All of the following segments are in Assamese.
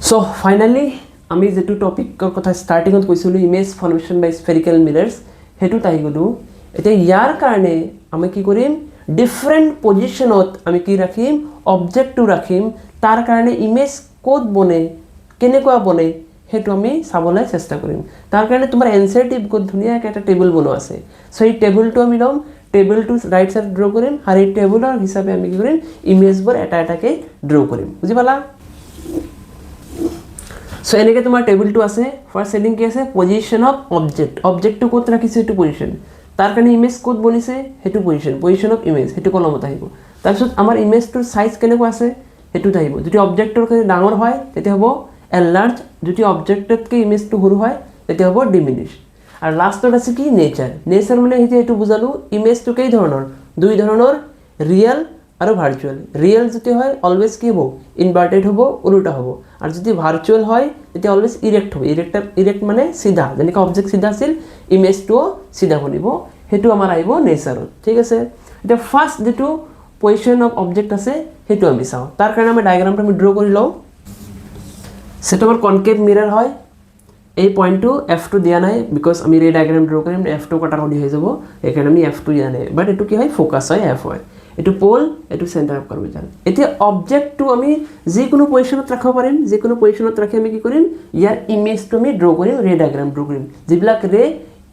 সো ফাইনালি আমি যেটো টপিকৰ কথা ষ্টাৰ্টিঙত কৈছিলোঁ ইমেজ ফৰ্মেশ্যন বাই স্ফেৰিকেল মিৰৰ্ছ সেইটোত আহি গ'লোঁ। এতিয়া ইয়াৰ কাৰণে আমি কি কৰিম, ডিফাৰেণ্ট পজিশ্যনত আমি কি ৰাখিম, অবজেক্টটো ৰাখিম। তাৰ কাৰণে ইমেজ ক'ত বনে, কেনেকুৱা বনে সেইটো আমি চাবলৈ চেষ্টা কৰিম। তাৰ কাৰণে তোমাৰ এনচিইআৰটি বুকত ধুনীয়াকৈ এটা টেবুল বনোৱা আছে। চ' এই টেবুলটো আমি ল'ম, টেবুলটো ৰাইট চাইড ড্ৰ কৰিম আৰু এই টেবুলৰ হিচাপে আমি কি কৰিম, ইমেজবোৰ এটা এটাকৈ ড্ৰ কৰিম। বুজি পালা? সো এনেকৈ তোমাৰ টেবুলটো আছে। ফাৰ্ষ্ট হেডিং কি আছে, পজিশ্যন অফ অবজেক্ট। অবজেক্টটো ক'ত ৰাখিছে সেইটো পজিশ্যন, তাৰ কাৰণে ইমেজ ক'ত বনিছে সেইটো পজিশ্যন, পজিশ্যন অফ ইমেজ সেইটো কলমত আহিব। তাৰপিছত আমাৰ ইমেজটোৰ চাইজ কেনেকুৱা আছে সেইটোত আহিব। যদি অবজেক্টৰ ডাঙৰ হয় তেতিয়া হ'ব এনলাৰ্জ, যদি অবজেক্টতকৈ ইমেজটো সৰু হয় তেতিয়া হ'ব ডিমিনিছ। আৰু লাষ্টত আছে কি, নেচাৰ। নেচাৰ মানে এতিয়া এইটো বুজালোঁ, ইমেজটো কেই ধৰণৰ, দুই ধৰণৰ, ৰিয়েল আৰু ভাৰ্চুৱেল। ৰিয়েল যদি হয় অলৱেজ কি হ'ব, ইনভাৰ্টেড হ'ব, উল্টা হ'ব। আৰু যদি ভাৰ্চুৱেল হয় তেতিয়া অলৱেজ ইৰেক্ট হ'ব। ইৰেক্ট মানে চিধা, যেনেকৈ অবজেক্ট চিধা আছিল ইমেজটোও চিধা বনিব। সেইটো আমাৰ আহিব নেচাৰত। ঠিক আছে, এতিয়া ফাৰ্ষ্ট যিটো পজিশ্যন অফ অবজেক্ট আছে সেইটো আমি চাওঁ। তাৰ কাৰণে আমি ডায়েগ্ৰামটো আমি ড্ৰ কৰি লওঁ। সেইটো আমাৰ কনকেভ মিৰৰ হয়। এই পইণ্টটো এফটো দিয়া নাই, বিকজ আমি এই ডায়েগ্ৰাম ড্ৰ কৰিম, এফটো কটাকটি হৈ যাব, সেইকাৰণে আমি এফটো দিয়া নাই। বাট এইটো কি হয়, ফ'কাছ হয়, এফ হয়। এইটো প'ল, এইটো চেণ্টাৰ অফ কাৰ্ভেচাৰ। এতিয়া অবজেক্টটো আমি যিকোনো পজিশ্যনত ৰাখিব পাৰিম। যিকোনো পজিশ্যনত ৰাখি আমি কি কৰিম, ইয়াৰ ইমেজটো আমি ড্ৰ কৰিম, ৰে ডায়েগ্ৰাম ড্ৰ কৰিম। যিবিলাক ৰে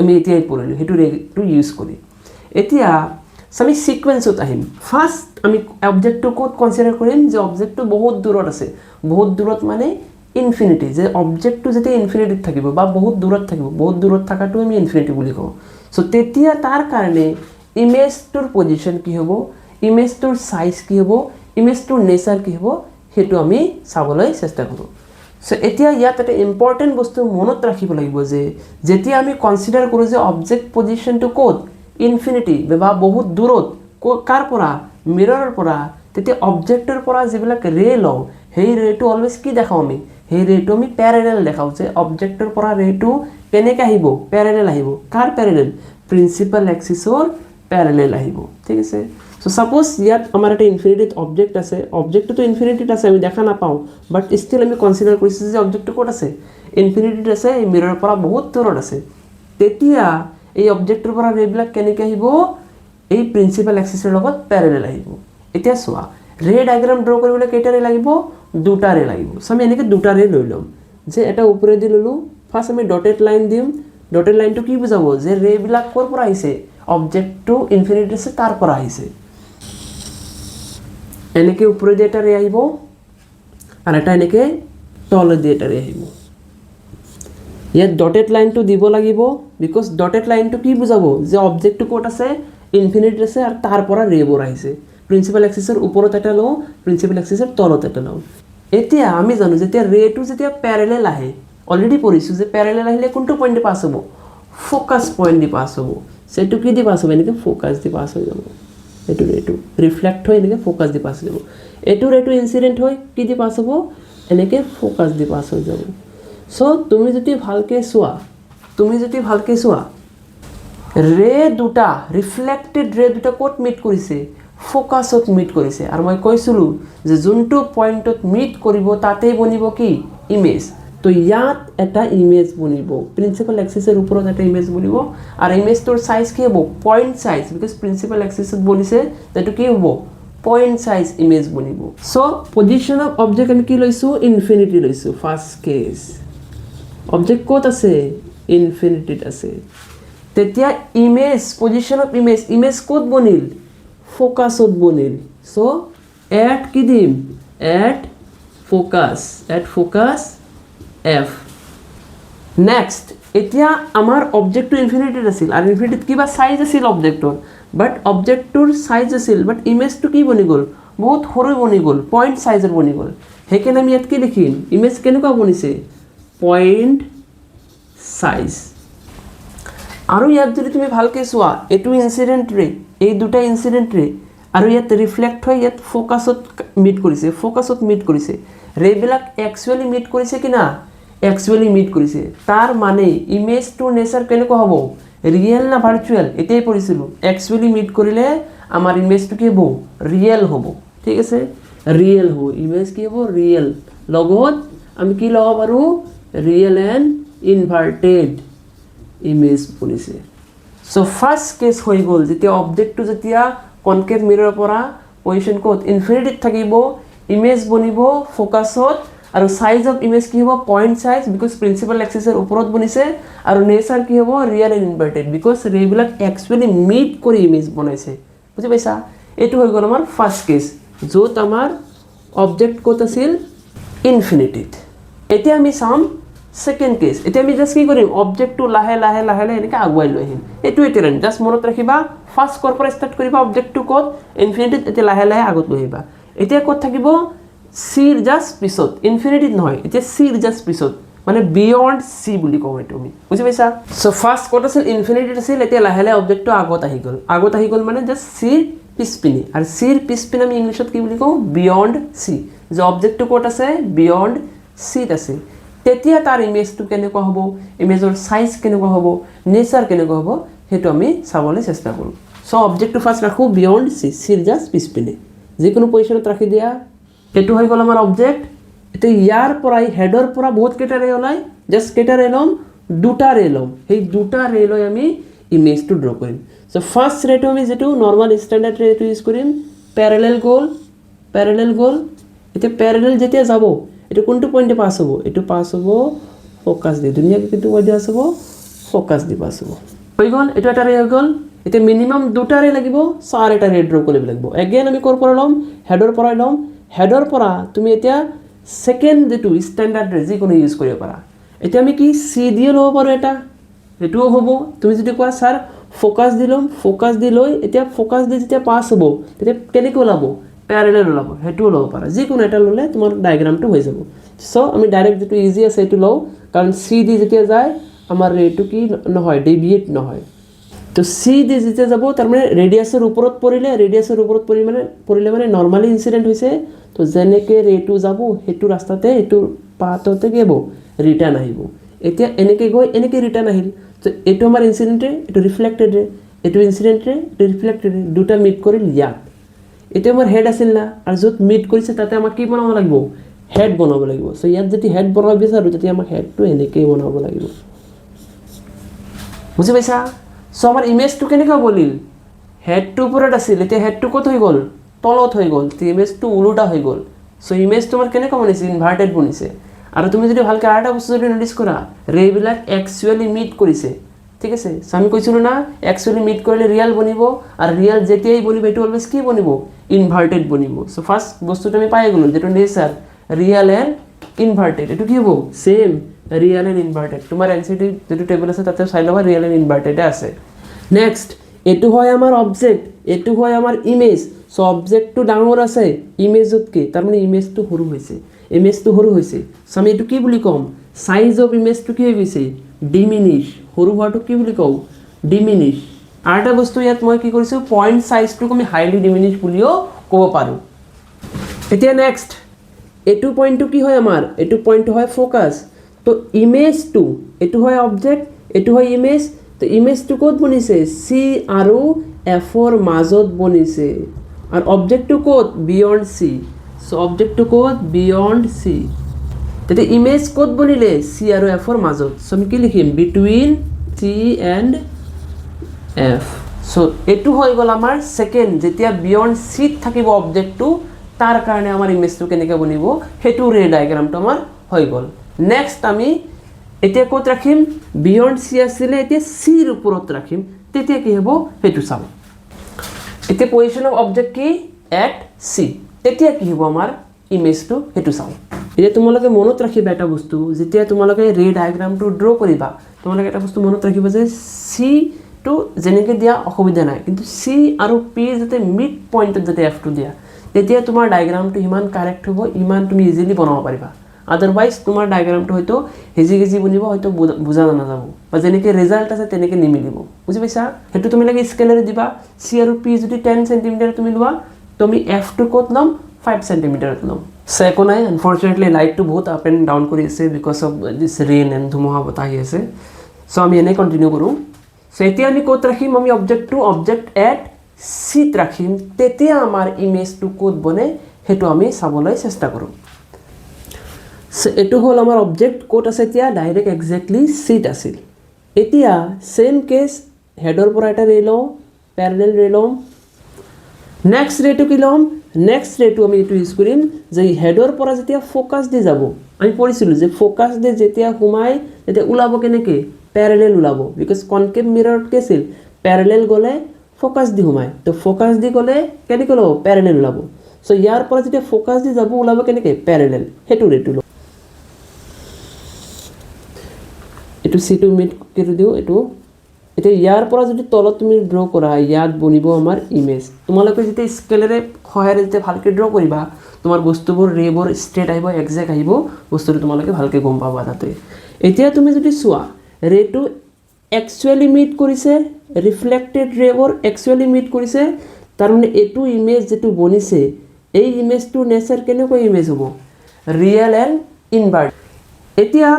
আমি এতিয়াই পঢ়িলোঁ সেইটো ৰেটো ইউজ কৰি। এতিয়া আমি ছিকুৱেঞ্চত আহিম। ফাৰ্ষ্ট আমি অবজেক্টটো ক'ত কনচিডাৰ কৰিম, যে অবজেক্টটো বহুত দূৰত আছে। বহুত দূৰত মানে ইনফিনিটি, যে অবজেক্টটো যেতিয়া ইনফিনিটিত থাকিব বা বহুত দূৰত থাকিব, বহুত দূৰত থকাটো আমি ইনফিনিটি বুলি কওঁ। চ' তেতিয়া তাৰ কাৰণে ইমেজটোৰ পজিশ্যন কি হ'ব, ইমেজটোৰ চাইজ কি হ'ব, ইমেজটোৰ নেচাৰ কি হ'ব, সেইটো আমি চাবলৈ চেষ্টা কৰোঁ। চ' এতিয়া ইয়াত এটা ইম্পৰ্টেণ্ট বস্তু মনত ৰাখিব লাগিব, যে যেতিয়া আমি কনচিডাৰ কৰোঁ যে অবজেক্ট পজিশ্যনটো ক'ত, ইনফিনিটি বা বহুত দূৰত, কাৰ পৰা, মিৰৰৰ পৰা, তেতিয়া অবজেক্টৰ পৰা যিবিলাক ৰে লওঁ সেই ৰেটো অলৱেজ কি দেখাওঁ আমি, সেই ৰেটো আমি পেৰেলেল দেখাওঁ। যে অবজেক্টৰ পৰা ৰেটো কেনেকৈ আহিব, পেৰেলেল আহিব। কাৰ পেৰেলেল, প্ৰিন্সিপাল এক্সিছৰ পেৰেলেল আহিব। ঠিক আছে, চ' ছাপ'জ ইয়াত আমাৰ এটা ইনফিনিটিত অবজেক্ট আছে, অবজেক্টটো ইনফিনিটিত আছে, আমি দেখা নাপাওঁ, বাট ষ্টিল আমি কনচিডাৰ কৰিছোঁ যে অবজেক্টটো ক'ত আছে, ইনফিনিটিত আছে, এই মিৰৰৰ পৰা বহুত দূৰত আছে। তেতিয়া এই অবজেক্টৰ পৰা ৰেবিলাক কেনেকৈ আহিব, এই প্ৰিন্সিপাল এক্সিছৰ লগত পেৰেলেল আহিব। এতিয়া চোৱা, ৰে ডায়েগ্ৰাম ড্ৰ কৰিবলৈ কেইটা ৰে লাগিব, দুটা ৰে লাগিব। চ' আমি এনেকৈ দুটা ৰে লৈ ল'ম, যে এটা ওপৰেদি ল'লোঁ। ফাৰ্ষ্ট আমি ডটেড লাইন দিম। ডটেড লাইনটো কি বুজাব, যে ৰেবিলাক ক'ৰ পৰা আহিছে, অবজেক্টটো ইনফিনিটি আছে তাৰ পৰা আহিছে। এনেকৈ ওপৰেদি এটা ৰে আহিব আৰু এটা এনেকৈ তলেদি এটা ৰে আহিব। ইয়াত ডটেড লাইনটো দিব লাগিব, বিকজ ডটেড লাইনটো কি বুজাব, যে অবজেক্টটো ক'ত আছে, ইনফিনিটিত আছে আৰু তাৰ পৰা ৰেবোৰ আহিছে। প্ৰিন্সিপাল এক্সিছৰ ওপৰত এটা লওঁ, প্ৰিন্সিপাল এক্সিছৰ তলত এটা লওঁ। এতিয়া আমি জানো যেতিয়া ৰেটো যেতিয়া পেৰেলেল আহে, অলৰেডি পঢ়িছোঁ যে পেৰেলেল আহিলে কোনটো পইণ্ট দি পাছ হ'ব, ফ'কাছ পইণ্ট দি পাছ হ'ব। সেইটো কি দি পাছ হ'ব, এনেকৈ ফ'কাছ দি পাছ হৈ যাব। এইটো ৰেটো ৰিফ্লেক্ট হৈ এনেকৈ ফ'কাছ দি পাছ হৈ যাব। এইটো ৰেটো ইনচিডেণ্ট হৈ কি দি পাছ হ'ব, এনেকৈ ফ'কাছ দি পাছ হৈ যাব। চ' তুমি যদি ভালকৈ চোৱা, ৰে দুটা, ৰিফ্লেক্টেড ৰে দুটা ক'ত মিট কৰিছে, ফ'কাছত মিট কৰিছে। আৰু মই কৈছিলোঁ যে যোনটো পইণ্টত মিট কৰিব তাতেই বনিব কি, ইমেজ। তো ইয়াত এটা ইমেজ বনিব, প্ৰিন্সিপাল এক্সিছৰ ওপৰত এটা ইমেজ বনিব। আৰু ইমেজটোৰ চাইজ কি হ'ব, পইণ্ট চাইজ, বিকজ প্ৰিন্সিপাল এক্সিছত বনিছে, সেইটো কি হ'ব, পইণ্ট চাইজ ইমেজ বনিব। চ' পজিশ্যন অফ অবজেক্ট আমি কি লৈছোঁ, ইনফিনিটি লৈছোঁ। ফাৰ্ষ্ট কেছ, অবজেক্ট ক'ত আছে, ইনফিনিটিত আছে। তেতিয়া image, position of image, image ক'ত বনিল, ফ'কাছত বনিল। চ' এট কি দিম, এট ফ'কাছ এফ। নেক্সট, এতিয়া আমাৰ অবজেক্টটো ইনফিনিটিত আছিল আৰু ইনফিনিটিত কিবা চাইজ আছিল অবজেক্টৰ, বাট অবজেক্টটোৰ চাইজ আছিল, বাট ইমেজটো কি বনি গ'ল, বহুত সৰু বনি গ'ল, পইণ্ট চাইজৰ বনি গ'ল। সেইকাৰণে আমি ইয়াত কি লিখিম, ইমেজ কেনেকুৱা বনিছে, পইণ্ট চাইজ। আৰু ইয়াত যদি তুমি ভালকৈ চোৱা, এইটো ইনচিডেণ্ট ৰে, এই দুটা ইনচিডেণ্ট ৰে, আৰু ইয়াত ৰিফ্লেক্ট হৈ ইয়াত ফ'কাছত মিট কৰিছে। ৰেবিলাক একচুৱেলি মিট কৰিছে কি না, একচুৱেলি মিট কৰিছে। তাৰ মানে ইমেজটোৰ নেচাৰ কেনেকুৱা হ'ব, ৰিয়েল না ভাৰ্চুৱেল, এতিয়াই পঢ়িছিলোঁ। একচুৱেলি মিট কৰিলে আমাৰ ইমেজটো কি হ'ব, ৰিয়েল হ'ব। ঠিক আছে, ৰিয়েল হ'ব, ইমেজ কি হ'ব, ৰিয়েল, লগত আমি কি ল'ব পাৰোঁ ৰিয়েল এণ্ড ইনভাৰ্টেড ইমেজ বনিছে চ' ফাৰ্ষ্ট কেছ হৈ গ'ল যেতিয়া অবজেক্টটো যেতিয়া কনকেভ মিৰৰ পৰা পজিশ্যন ক'ত ইনফিনিটিত থাকিব ইমেজ বনিব ফ'কাছত আৰু সাইজ অফ ইমেজ কি হ'ব পইণ্ট সাইজ বিকজ প্ৰিন্সিপাল এক্সিছৰ ওপৰত বনিছে আৰু নেচাৰ কি হ'ব ৰিয়েল এণ্ড ইনভাৰ্টেড বিকজ ৰেবিলাক একচুৱেলি মিট কৰি ইমেজ বনাইছে বুজি পাইছা এইটো হৈ গ'ল আমাৰ ফাৰ্ষ্ট কেছ য'ত আমাৰ অবজেক্ট ক'ত আছিল ইনফিনিটিত এতিয়া আমি চাম সেকেন্ড কেছ এতিয়া আমি জাষ্ট কি কৰিম অবজেক্টটো লাহে লাহে লাহে লাহে এনেকৈ আগুৱাই লৈ আহিম এইটো এতিয়া জাষ্ট মনত ৰাখিবা ফাৰ্ষ্ট ক'ৰ পৰা ষ্টাৰ্ট কৰিবা অবজেক্টটো ক'ত ইনফিনিটিত এতিয়া লাহে লাহে আগত লৈ আহিবা এতিয়া ক'ত থাকিব চিৰ জাষ্ট পিছত ইনফিনিটিত নহয় এতিয়া চিৰ জাষ্ট পিছত মানে বিয়ণ্ড চি বুলি কওঁ এইটো আমি বুজি পাইছা চ' ফাৰ্ষ্ট ক'ত আছিল ইনফিনিটিত আছিল এতিয়া লাহে লাহে অবজেক্টটো আগত আহি গ'ল মানে জাষ্ট চিৰ পিছপিনে আৰু চিৰ পিছপিনে আমি ইংলিছত কি বুলি কওঁ বিয়ণ্ড চি যে অবজেক্টটো ক'ত আছে বিয়ণ্ড চিত আছে তেতিয়া তাৰ ইমেজটো কেনেকুৱা হ'ব ইমেজৰ সাইজ কেনেকুৱা হ'ব নেচাৰ কেনেকুৱা হ'ব সেইটো আমি চাবলৈ চেষ্টা কৰোঁ চ' অবজেক্টটো ফাৰ্ষ্ট ৰাখোঁ বিয়ণ্ড চি চিৰ জাষ্ট পিছপিনে যিকোনো পজিশ্যনত ৰাখি দিয়া এইটো হৈ গ'ল আমাৰ অবজেক্ট এতিয়া ইয়াৰ পৰাই হেডৰ পৰা বহুত কেইটা ৰে ওলাই জাষ্ট কেইটা ৰে ল'ম দুটা ৰে ল'ম সেই দুটা ৰে লৈ আমি ইমেজটো ড্ৰ কৰিম চ' ফাৰ্ষ্ট ৰেটো আমি যিটো নৰ্মেল ষ্টেণ্ডাৰ্ড ৰেটো ইউজ কৰিম পেৰেলেল গ'ল এতিয়া পেৰেলেল যেতিয়া যাব এইটো কোনটো পইণ্টে পাছ হ'ব এইটো পাছ হ'ব ফ'কাছ দি ধুনীয়াকৈ কোনটো পইণ্টে পাছ হ'ব ফ'কাছ দি পাছ হ'ব হৈ গ'ল এইটো এটা ৰে হৈ গ'ল এতিয়া মিনিমাম দুটা ৰে লাগিব চাৰ এটা ৰে ড্ৰ কৰিব লাগিব এগেইন আমি ক'ৰ পৰা ল'ম হেডৰ পৰাই ল'ম হেডৰ পৰা তুমি এতিয়া সেকেন্ড যেটো ষ্টেণ্ডাৰ্ড ৰে যিকোনো ইউজ কৰিব পাৰা এতিয়া আমি কি চি দিয়ে ল'ব পাৰোঁ এটা এইটোও হ'ব তুমি যদি কোৱা ছাৰ ফ'কাছ দি ল'ম ফ'কাছ দি লৈ এতিয়া ফ'কাছ দি যেতিয়া পাছ হ'ব তেতিয়া কেনেকৈ ওলাব পেৰেলেল ওলাব সেইটোও ল'ব পাৰা যিকোনো এটা ল'লে তোমাৰ ডায়েগ্ৰামটো হৈ যাব চ' আমি ডাইৰেক্ট যিটো ইজি আছে এইটো লওঁ কাৰণ চি দি যেতিয়া যায় আমাৰ ৰেটো কি নহয় ডেভিয়েট নহয় তো চি দি যেতিয়া যাব তাৰমানে ৰেডিয়াছৰ ওপৰত পৰিলে মানে নৰ্মালি ইনচিডেণ্ট হৈছে তো যেনেকৈ ৰেটো যাব সেইটো ৰাস্তাতে এইটো পাথতে কি হ'ব ৰিটাৰ্ণ আহিব এতিয়া এনেকৈ গৈ এনেকৈ ৰিটাৰ্ণ আহিল তো এইটো আমাৰ ইনচিডেণ্ট ৰে এইটো ৰিফ্লেক্টেড ৰে এইটো ইনচিডেণ্ট ৰে এইটো ৰিফ্লেক্টেড ৰে দুটা মিট কৰিল ইয়াত এতিয়া আমাৰ হেড আছিল না আৰু য'ত মিট কৰিছে তাতে আমাক কি বনাব লাগিব হেড বনাব লাগিব চ' ইয়াত যদি হেড বনাব বিচাৰোঁ তেতিয়া আমাৰ হেডটো এনেকৈ বনাব লাগিব বুজি পাইছা চ' আমাৰ ইমেজটো কেনেকৈ বনিল হেডটো ওপৰত আছিল এতিয়া হেডটো ক'ত হৈ গ'ল তলত হৈ গ'ল তো ইমেজটো ওলোটা হৈ গ'ল চ' ইমেজটো আমাৰ কেনেকৈ বনিছে ইনভাৰ্টেড বনিছে আৰু তুমি যদি ভালকৈ আৰু এটা বস্তু যদি ন'টিছ কৰা ৰেবিলাক একচুৱেলি মিট কৰিছে ঠিক আছে চ' আমি কৈছিলোঁ না একচুৱেলি মিট কৰিলে ৰিয়েল বনিব আৰু ৰিয়েল যেতিয়াই বনিব এইটো অলৱেজ কি বনিব ইনভাৰ্টেড বনিব চ' ফাৰ্ষ্ট বস্তুটো আমি পাই গ'লোঁ যিটো নেচাৰ ৰিয়েল এণ্ড ইনভাৰ্টেড এইটো কি হ'ব ছেম ৰিয়েল এণ্ড ইনভাৰ্টেড তোমাৰ এনচিটি যিটো টেবল আছে তাতে চাই ল'বা ৰিয়েল এণ্ড ইনভাৰ্টেডে আছে নেক্সট এইটো হয় আমাৰ অবজেক্ট এইটো হয় আমাৰ ইমেজ চ' অবজেক্টটো ডাঙৰ আছে ইমেজতকৈ তাৰমানে ইমেজটো সৰু হৈছে চ' আমি এইটো কি বুলি ক'ম সাইজ অফ ইমেজটো কি হৈ গৈছে ডিমিনিছ সৰু হোৱাটো কি বুলি কওঁ ডিমিনিছ আৰু এটা বস্তু ইয়াত মই কি কৰিছোঁ পইণ্ট সাইজটোক আমি হাইলি ডিমিনিছ বুলিও ক'ব পাৰোঁ এতিয়া নেক্সট এইটো পইণ্টটো কি হয় আমাৰ এইটো পইণ্টটো হয় ফ'কাছ তো ইমেজটো এইটো হয় অবজেক্ট এইটো হয় ইমেজ তো ইমেজটো ক'ত বনিছে চি আৰু এফৰ মাজত বনিছে আৰু অবজেক্টটো ক'ত বিয়ণ্ড চি চ' অবজেক্টটো ক'ত বিয়ণ্ড চি তেতিয়া ইমেজ ক'ত বনিলে চি আৰু এফৰ মাজত চ' আমি কি লিখিম বিটুইন চি এণ্ড এফ চ' এইটো হৈ গ'ল আমাৰ ছেকেণ্ড যেতিয়া বিয়ণ্ড চিত থাকিব অবজেক্টটো তাৰ কাৰণে আমাৰ ইমেজটো কেনেকৈ বনিব সেইটো ৰে ডায়েগ্ৰামটো আমাৰ হৈ গ'ল নেক্সট আমি এতিয়া ক'ত ৰাখিম বিয়ণ্ড চি আছিলে এতিয়া চিৰ ওপৰত ৰাখিম তেতিয়া কি হ'ব সেইটো চাম এতিয়া পজিশ্যন অফ অবজেক্ট কি এট চি তেতিয়া কি হ'ব আমাৰ ইমেজটো সেইটো চাওঁ এতিয়া তোমালোকে মনত ৰাখিবা এটা বস্তু যেতিয়া তোমালোকে ৰে ডায়েগ্ৰামটো ড্ৰ কৰিবা তোমালোকে এটা বস্তু মনত ৰাখিবা যে চিটো যেনেকৈ দিয়া অসুবিধা নাই কিন্তু চি আৰু পি যাতে মিড পইণ্টত যাতে এফটো দিয়া তেতিয়া তোমাৰ ডায়েগ্ৰামটো ইমান কাৰেক্ট হ'ব ইমান তুমি ইজিলি বনাব পাৰিবা আদাৰৱাইজ তোমাৰ ডায়েগ্ৰামটো হয়তো হেজি বনিব হয়তো বুজা নাযাব বা যেনেকৈ ৰিজাল্ট আছে তেনেকৈ নিমিলিব বুজি পাইছা সেইটো তুমি লাগে স্কেলেৰে দিবা চি আৰু পি যদি 10 চেণ্টিমিটাৰ তুমি লোৱা তুমি এফটো ক'ত ল'ম 5 চেণ্টিমিটাৰত ল'ম চ' একো নাই আনফৰ্চুনেটলি লাইটটো বহুত আপ এণ্ড ডাউন কৰি আছে because of this rain and ধুমুহা বতাহ আহি আছে চ' আমি এনেই কণ্টিনিউ কৰোঁ চ' এতিয়া আমি ক'ত ৰাখিম আমি অবজেক্ট এট চিত ৰাখিম তেতিয়া আমাৰ ইমেজটো ক'ত বনে সেইটো আমি চাবলৈ চেষ্টা কৰোঁ এইটো হ'ল আমাৰ অবজেক্ট ক'ত আছে এতিয়া ডাইৰেক্ট এক্সেক্টলি চিট আছিল এতিয়া সেম কেছ হেডৰ পৰা এটা ৰে লওঁ প্যাৰেলাল ৰে লওঁ নেক্সট ৰেটো কি ল'ম নেক্সট ৰেটো আমি এইটো ইউজ কৰিম যে হেডৰ পৰা যেতিয়া ফোকাস দি যাব আমি পঢ়িছিলো যে ফোকাস দি যেতিয়া সোমাই তেতিয়া ওলাব কেনেকৈ প্যাৰেলাল ওলাব বিকজ কনকেভ মিৰৰত কি আছিল প্যাৰেলাল গ'লে ফোকাস দি সোমাই তো ফোকাস দি গ'লে কেনেকৈ ওলাব প্যাৰেলাল ওলাব সো ইয়াৰ পৰা যেতিয়া ফোকাস দি যাব ওলাব কেনেকৈ প্যাৰেলাল সেইটো ৰেটো এইটো সিটো মিট কৰি দিও এইটো এটা ইয়াৰ পৰা যদি তলত তুমি ড্ৰ কৰা ইয়াত বনিব আমাৰ ইমেজ তোমালোকে যেতিয়া স্কেলাৰে সহায়ৰে যেতিয়া ভালকৈ ড্ৰ কৰিবা তোমাৰ বস্তুবোৰ ৰেবোৰ ষ্ট্ৰেট আহিব এক্সাক্ট আহিব বস্তুটো তোমালোকে ভালকৈ গম পাবা তাতে এতিয়া তুমি যদি চোৱা ৰেটো একচুয়ালি মিট কৰিছে ৰিফ্লেক্টেড ৰেবোৰ একচুয়ালি মিট কৰিছে তাৰ মানে এটো ইমেজ যেটো বনিছে এই ইমেজটো নেচাৰ কেনেকৈ ইমেজ হ'ব ৰিয়েল এণ্ড ইনভাৰ্ট এতিয়া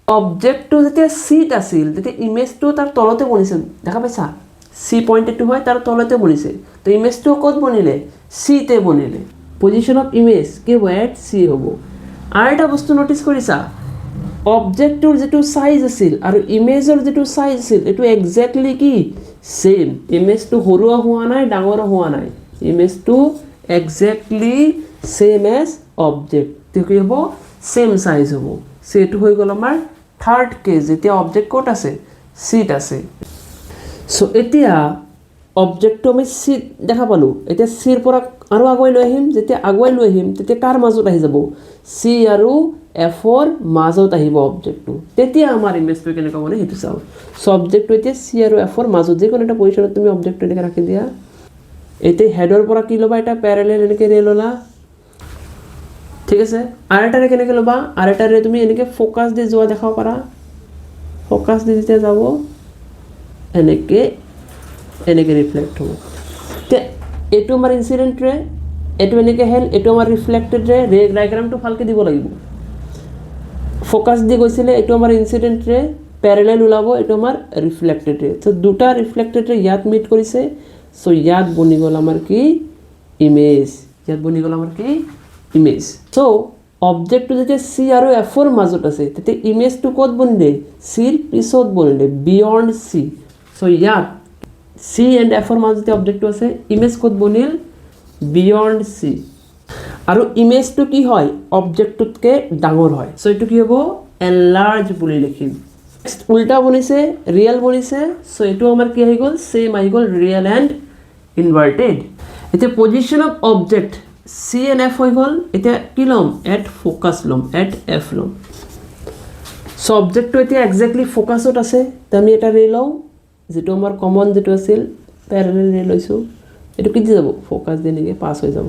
অবজেক্টটো যেতিয়া সিট আছিল তেতিয়া ইমেজটো তাৰ তলতে বনিছে দেখা পাইছা সি পইণ্টেডটো হয় তাৰ তলতে বনিছে তো ইমেজটো ক'ত বনিলে সিতে বনিলে পজিশন অফ ইমেজ কি হ'ব এট সি হ'ব আৰু এটা বস্তু নটিচ কৰিছা অবজেক্টটোৰ যেটো সাইজ আছিল আৰু ইমেজৰ যেটো সাইজ আছিল এটো এক্স্যাক্টলি কি সেম ইমেজটো হৰুৱা হোৱা নাই ডাঙৰ হোৱা নাই ইমেজটো এক্স্যাক্টলি সেম এজ অবজেক্ট তো কি হ'ব সেম সাইজ হ'ব সেটো হৈ গ'ল আমাৰ থাৰ্ড কেস যেতিয়া অবজেক্ট কোট আছে সিট আছে সো এতিয়া অবজেক্টটো আমি সিট দেখা পালো এতিয়া সিৰ পৰা আৰু আগুৱাই লৈ আহিম যেতিয়া আগুৱাই লৈ আহিম তেতিয়া কাৰ মাজত আহি যাব সি আৰু এফৰ মাজত আহিব অবজেক্টটো তেতিয়া আমাৰ ইমেজটো কেনেকৈ বনে হেতু চাও সো অবজেক্টটো এতিয়া সি আৰু এফৰ মাজত যে কোন এটা পজিশনত তুমি অবজেক্টটো এনেকৈ ৰাখি দিয়া এতিয়া হেডৰ পৰা কি লবা এটা প্যাৰেলাল এনেকৈ ৰে ললা ঠিক আছে আৰু এটা ৰে কেনেকৈ লবা আৰু এটা ৰে তুমি এনেকৈ ফোকাস দি যোৱা দেখাব পাৰা ফোকাস দি যেতিয়া যাব এনেকৈ ৰিফ্লেক্ট হ'ব তে এটো আমাৰ ইনসিডেন্ট ৰে এটো এনেকৈ হেল এটো আমাৰ ৰিফ্লেক্টেড ৰে ডায়াগ্ৰামটো ভালকৈ দিব লাগিব ফোকাস দি গৈছিলে এটো আমাৰ ইনসিডেন্ট ৰে প্যাৰেলাল ওলাব এটো আমাৰ ৰিফ্লেক্টেড ৰে তো দুটা ৰিফ্লেক্টেড ৰে ইয়াত মিট কৰিছে সো ইয়াত বনি গ'ল আমাৰ কি ইমেজ ইয়াত বনি গ'ল আমাৰ কি ইমেজ সো অবজেক্টটো যেতিয়া সি আৰু এফৰ মাজত আছে তেতিয়া ইমেজটো ক'ত বনিলে সিৰ পিছত বনিলে বিয়ন্ড সি সো ইয়াত সি এণ্ড এফৰ মাজতে অবজেক্টটো আছে ইমেজ ক'ত বনিল বিয়ন্ড সি আৰু ইমেজটো কি হয় অবজেক্টটোতকে ডাঙৰ হয় সো এটো কি হ'ব এনলাৰ্জ বুলি লিখিম নেক্সট উল্টা বনিছে ৰিয়েল বনিছে সো এটো আমাৰ কি হৈ গ'ল সেম আহি গ'ল ৰিয়েল এণ্ড ইনভাৰ্টেড এতিয়া position of object C and F হৈ গ'ল এতিয়া কি ল'ম এট ফোকাস ল'ম এট এফ ল'ম সো অবজেক্টটো এতিয়া এক্স্যাক্টলি ফোকাসত আছে তো আমি এটা ৰে লওঁ যেটো আমাৰ কমন যেটো আছিল প্যাৰেলাল ৰে লৈছো এটো কি দি যাব ফোকাস দি নেকি পাস হৈ যাব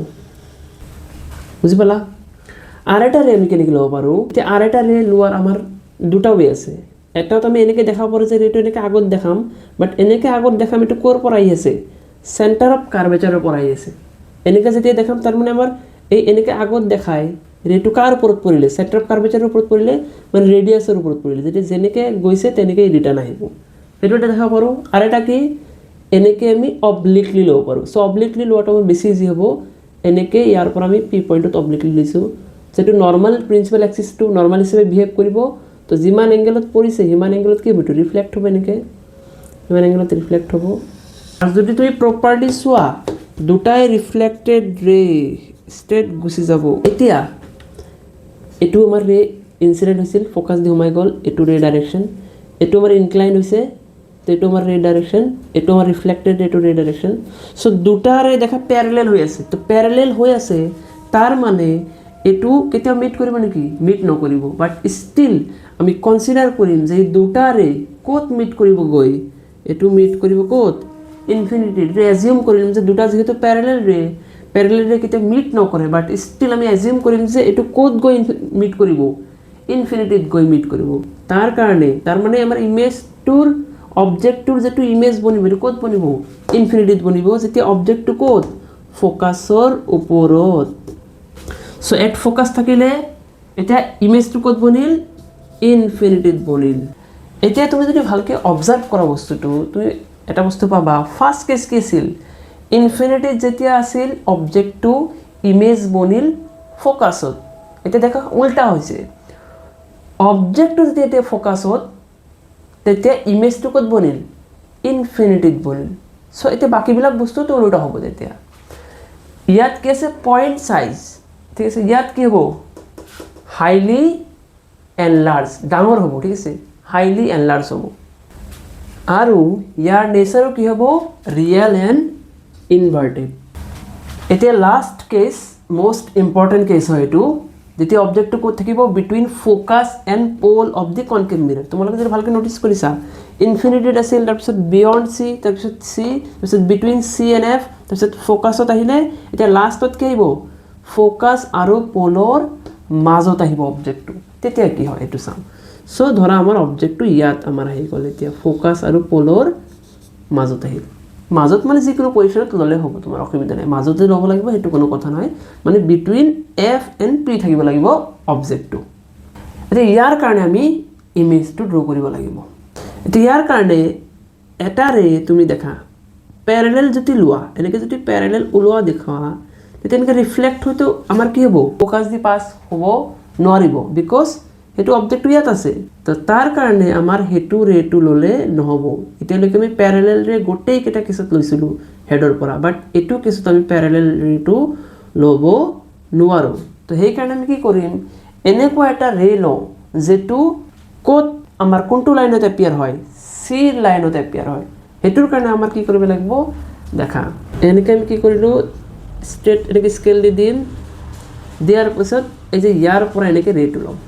বুজি পালা আৰু এটা ৰে আমি কেনেকৈ ল'ব পাৰোঁ এতিয়া আৰু এটা ৰে লোৱাৰ আমাৰ দুটা ৱে আছে এটাত আমি এনেকৈ দেখা পাৰোঁ যে ৰেটো এনেকৈ আগত দেখাম বাট এনেকৈ আগত দেখাম এটো ক'ৰ পৰা আহি আছে সেন্টাৰ অফ কাৰ্ভেচাৰৰ পৰা আহি আছে এনেকৈ যেতিয়া দেখাম তাৰ মানে আমাৰ এই এনেকৈ আগত দেখায় ৰেটো কাৰ ওপৰত পৰিলে সেন্টাৰ অফ কাৰ্ভেচাৰৰ ওপৰত পৰিলে মানে ৰেডিয়াছৰ ওপৰত পৰিলে যেতিয়া যেনেকৈ গৈছে তেনেকৈ ৰিটাৰ্ণ আহিব সেইটো এটা দেখা পাৰোঁ আৰু এটা কি এনেকৈ আমি অবলিকলি ল'ব পাৰোঁ সো অবলিকলি লোৱাটো আমাৰ বেছি ইজি হ'ব এনেকৈ ইয়াৰ পৰা আমি পি পইণ্টত অবলিকলি লৈছোঁ যেটো নৰ্মাল প্ৰিন্সিপাল এক্সিছটো নৰ্মাল হিচাপে বিহেভ কৰিব তো যিমান এংগেলত পৰিছে সিমান এংগেলত কি হ'ব ৰিফ্লেক্ট হ'ব এনেকৈ সিমান এংগেলত ৰিফ্লেক্ট হ'ব আৰু যদি তুমি প্ৰপাৰলি চোৱা দুটাই ৰিফ্লেক্টেড ৰে ষ্ট্ৰেট গুচি যাব এতিয়া এটো আমাৰ ৰে ইনসিডেন্ট হৈছিল ফোকাস দি সোমাই গ'ল এটো ৰে ডাইৰেকশন এটো আমাৰ ইনক্লাইন হৈছে তো এটো আমাৰ ৰে ডাইৰেকশন এটো আমাৰ ৰিফ্লেক্টেড এটো ৰে ডাইৰেকশন সো দুটা ৰে দেখা প্যাৰেলাল হৈ আছে তো প্যাৰেলাল হৈ আছে তাৰ মানে এটো কেতিয়া মিট কৰিব নেকি মিট নকৰিব বাট ষ্টিল আমি কনসিডাৰ কৰিম যে দুটা ৰে ক'ত মিট কৰিব গৈ এটো মিট কৰিব ক'ত ইনফিনিটি এজিউম কৰিম যে দুটা যেহেতু প্যাৰেলাল ৰে কেতিয়া মিট নকৰে বাট ষ্টিল আমি এজিউম কৰিম যে এটো ক'ত গৈ মিট কৰিব ইনফিনিটিত গৈ মিট কৰিব তাৰ কাৰণে তাৰ মানে আমাৰ ইমেজটোৰ অবজেক্টটোৰ যেটো ইমেজ বনিব এটো ক'ত বনিব ইনফিনিটিত বনিব যেতিয়া অবজেক্টটো ক'ত ফোকাসৰ ওপৰত সো এট ফোকাস থাকিলে এটা ইমেজটো ক'ত বনিল ইনফিনিটিত বনিল এতিয়া তুমি যদি ভালকৈ অবজাৰ্ভ কৰা বস্তুটো তুমি এটা বস্তু পাবা ফাৰ্স্ট কেস কি আছিল ইনফিনিটিত যেতিয়া আছিল অবজেক্টটো ইমেজ বনিল ফোকাসত এটা দেখা উল্টা হৈছে অবজেক্টটো যেতিয়া এতিয়া ফ'কাছত তেতিয়া ইমেজটো ক'ত বনিল ইনফিনিটিত বনিল চ' এতিয়া বাকীবিলাক বস্তুটো ওলোটা হ'ব তেতিয়া ইয়াত কি আছে পইণ্ট চাইজ ঠিক আছে ইয়াত কি হ'ব হাইলি এনলাৰ্জ ডাঙৰ হ'ব ঠিক আছে হাইলি এনলাৰ্জ হ'ব আৰু ইয়াৰ নেচাৰো কি হ'ব ৰিয়েল এণ্ড ইনভাৰ্টেড এতিয়া last case most important case হয় এইটো যেতিয়া অবজেক্টটো ক'ত থাকিব between focus and pole of the concave mirror তোমালোকে যদি ভালকৈ ন'টিছ কৰিছা ইনফিনিটিত আছিল তাৰপিছত বিয়ণ্ড চি তাৰপিছত চি তাৰপিছত বিটুইন চি এণ্ড এফ তাৰপিছত ফ'কাছত আহিলে এতিয়া লাষ্টত কি আহিব ফ'কাছ আৰু প'লৰ মাজত আহিব অবজেক্টটো তেতিয়া কি হয় এইটো চাম চ' ধৰা আমাৰ অবজেক্টটো ইয়াত আমাৰ আহি গ'ল এতিয়া ফ'কাছ আৰু প'লৰ মাজত আহিল মাজত মানে যিকোনো পজিশ্যনত ল'লে হ'ব তোমাৰ অসুবিধা নাই মাজতে ল'ব লাগিব সেইটো কোনো কথা নহয় মানে বিটুইন এফ এণ্ড পি থাকিব লাগিব অবজেক্টটো এতিয়া ইয়াৰ কাৰণে আমি ইমেজটো ড্ৰ কৰিব লাগিব এতিয়া ইয়াৰ কাৰণে এটা ৰে তুমি দেখা পেৰেলেল যদি লোৱা এনেকৈ যদি পেৰেলেল ওলোৱা দেখুওৱা তেতিয়া এনেকৈ ৰিফ্লেক্ট হয়তো আমাৰ কি হ'ব ফ'কাছ দি পাছ হ'ব নোৱাৰিব বিকজ সেইটো অবজেক্টটো ইয়াত আছে তো তাৰ কাৰণে আমাৰ সেইটো ৰেটো ল'লে নহ'ব এতিয়ালৈকে আমি পেৰেলেল ৰে গোটেইকেইটা কেছত লৈছিলোঁ হেডৰ পৰা বাট এইটো কেছত আমি পেৰেলেল ৰেটো ল'ব নোৱাৰোঁ তো সেইকাৰণে আমি কি কৰিম এনেকুৱা এটা ৰে লওঁ যিটো ক'ত আমাৰ কোনটো লাইনত এপিয়াৰ হয় চিৰ লাইনত এপিয়াৰ হয় সেইটোৰ কাৰণে আমাৰ কি কৰিব লাগিব দেখা এনেকৈ আমি কি কৰিলোঁ ষ্ট্ৰেট এনেকৈ স্কেল দি দিম দিয়াৰ পিছত এই যে ইয়াৰ পৰা এনেকৈ ৰেটো ল'ম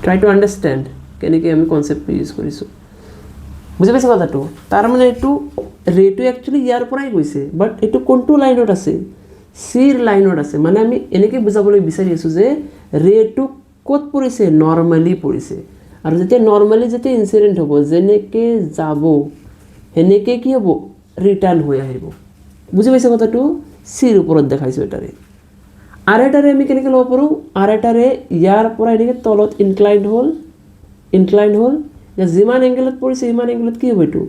ট্ৰাই টু আণ্ডাৰষ্টেণ্ড কেনেকৈ আমি কনচেপ্টটো ইউজ কৰিছোঁ বুজি পাইছে কথাটো তাৰমানে এইটো ৰেটো একচুৱেলি ইয়াৰ পৰাই গৈছে বাট এইটো কোনটো লাইনত আছে চিৰ লাইনত আছে মানে আমি এনেকৈ বুজাবলৈ বিচাৰি আছোঁ যে ৰেটো ক'ত পৰিছে নৰ্মেলি পৰিছে আৰু যেতিয়া নৰ্মেলি যেতিয়া ইনচিডেণ্ট হ'ব যেনেকৈ যাব সেনেকৈ কি হ'ব ৰিটাৰ্ণ হৈ আহিব বুজি পাইছে কথাটো চিৰ ওপৰত দেখাইছোঁ এটাৰে আৰু এটাৰে আমি কেনেকৈ ল'ব পাৰোঁ আৰু এটাৰে ইয়াৰ পৰা এনেকৈ তলত ইনক্লাইণ্ড হ'ল যিমান এংগেলত পৰিছে সিমান এংগেলত কি হ'ব এইটো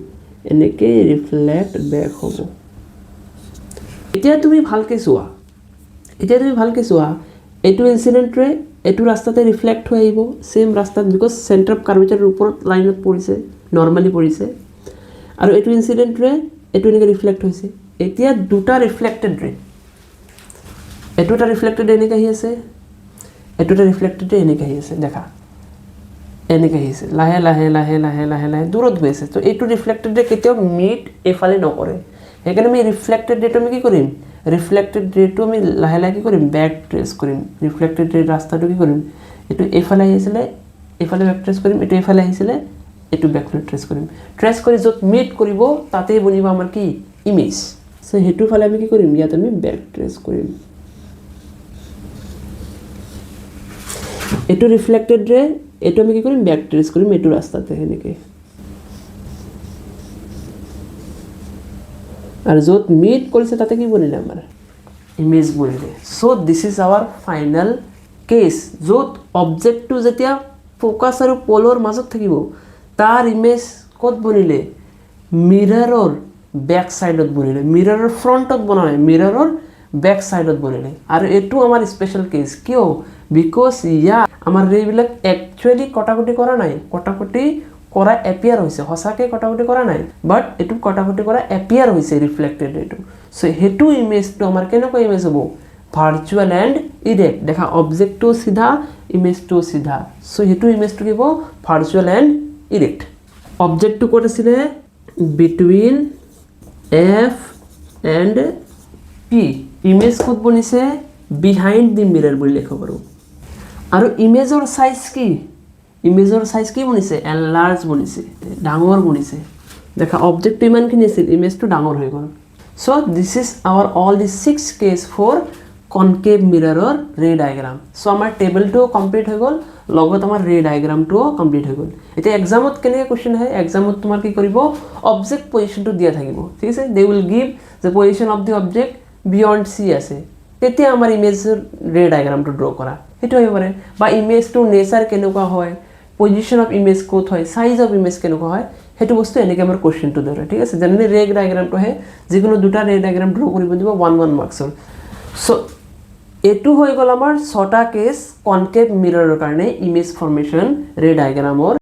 এনেকৈ ৰিফ্লেক্ট বেক হ'ব এতিয়া তুমি ভালকৈ চোৱা এইটো ইনচিডেণ্টৰে এইটো ৰাস্তাতে ৰিফ্লেক্ট হৈ আহিব ছেইম ৰাস্তাত বিকজ চেণ্টাৰ অফ কাৰ্ভেচাৰৰ ওপৰত লাইনত পৰিছে নৰ্মেলি পৰিছে আৰু এইটো ইনচিডেণ্টৰে এইটো এনেকৈ ৰিফ্লেক্ট হৈছে এতিয়া দুটা ৰিফ্লেক্টেড ৰে এইটো এটা ৰিফ্লেক্টেড এনেকৈ আহি আছে এইটো এটা ৰিফ্লেক্টেড এনেকৈ আহি আছে দেখা এনেকৈ আহি আছে লাহে লাহে লাহে লাহে লাহে লাহে দূৰত গৈ আছে তো এইটো ৰিফ্লেক্টেড ৰে কেতিয়াও মিট এইফালে নকৰে সেইকাৰণে আমি ৰিফ্লেক্টেড ৰেটো আমি কি কৰিম ৰিফ্লেক্টেড ৰেটো আমি লাহে লাহে কি কৰিম বেক ট্ৰেচ কৰিম ৰিফ্লেক্টেড ৰে ৰাস্তাটো কি কৰিম এইটো এইফালে আহিছিলে এইফালে বেক ট্ৰেচ কৰিম এইটো এইফালে আহিছিলে এইটো বেক ট্ৰেচ কৰিম ট্ৰেচ কৰি য'ত মিট কৰিব তাতেই বনিব আমাৰ কি ইমেজ চ' সেইটো ফালে আমি কি কৰিম ইয়াত আমি বেক ট্ৰেচ কৰিম এইটো ৰিফ্লেক্টেড ৰে এইটো আমি কি কৰিম বেক ট্ৰেচ কৰিম এইটো ৰাস্তাতে সেনেকৈ আৰু য'ত মিট কৰিছে তাতে কি বনিলে আমাৰ ইমেজ বনিলে so' this is our final case য'ত অবজেক্টটো যেতিয়া ফ'কাছ আৰু প'লৰ মাজত থাকিব তাৰ ইমেজ ক'ত বনিলে মিৰৰৰ বেক চাইডত বনিলে মিৰৰৰ ফ্ৰণ্টত বনা নাই মিৰৰৰ বেক চাইডত বনিলে আৰু এইটো আমাৰ স্পেচিয়েল কেছ কিয় বিকজ ইয়াত আমাৰ ৰেবিলাক একচুৱেলি কটাকটি কৰা নাই কটাকটি কৰা এপিয়াৰ হৈছে সঁচাকৈ কটাকটি কৰা নাই বাট এইটো কটাকটি কৰা এপিয়াৰ হৈছে ৰিফ্লেক্টেড ৰেটো চ' সেইটো ইমেজটো আমাৰ কেনেকুৱা ইমেজ হ'ব ভাৰ্চুৱেল এণ্ড ইৰেক্ট দেখা অবজেক্টটো চিধা ইমেজটো চিধা চ' সেইটো ইমেজটো কি হ'ব ভাৰ্চুৱেল এণ্ড ইৰেক্ট অবজেক্টটো ক'ত আছিলে between F and P image ক'ত বনিছে বিহাইণ্ড দি মিৰৰ বুলি লিখিব পাৰোঁ আৰু ইমেজৰ চাইজ কি বনিছে এনলাৰ্জ বনিছে ডাঙৰ বনিছে দেখা অবজেক্টটো ইমানখিনি আছিল ইমেজটো ডাঙৰ হৈ গ'ল so' this is our all the 6 case for concave মিৰৰৰ ৰে ডায়েগ্ৰাম চ' আমাৰ টেবলটোও কমপ্লিট হৈ গ'ল লগত আমাৰ ৰে ডায়েগ্ৰামটোও কমপ্লিট হৈ গ'ল এতিয়া এক্সামত কেনেকৈ কুৱেশ্যন আহে এক্সামত তোমাৰ কি কৰিব অবজেক্ট পজিশ্যনটো দিয়া থাকিব ঠিক আছে they will give the position of the object beyond C আছে তেতিয়া আমাৰ ইমেজৰ ৰে ডায়েগ্ৰামটো ড্ৰ কৰা সেইটো হ'ব পাৰে বা ইমেজটোৰ নেচাৰ কেনেকুৱা হয় পজিশ্যন অফ ইমেজ ক'ত হয় চাইজ অফ ইমেজ কেনেকুৱা হয় সেইটো বস্তু এনেকৈ আমাৰ কুৱেশ্যনটো ধৰে ঠিক আছে যেনে ৰে ডায়েগ্ৰামটো আহে যিকোনো দুটা ৰে ডায়েগ্ৰাম ড্ৰ কৰিব দিব 1 মাৰ্কছৰ চ' এইটো হৈ গ'ল আমাৰ 6টা কেছ কনকেভ মিৰৰৰ কাৰণে ইমেজ ফৰ্মেশ্যন ৰে ডায়েগ্ৰামৰ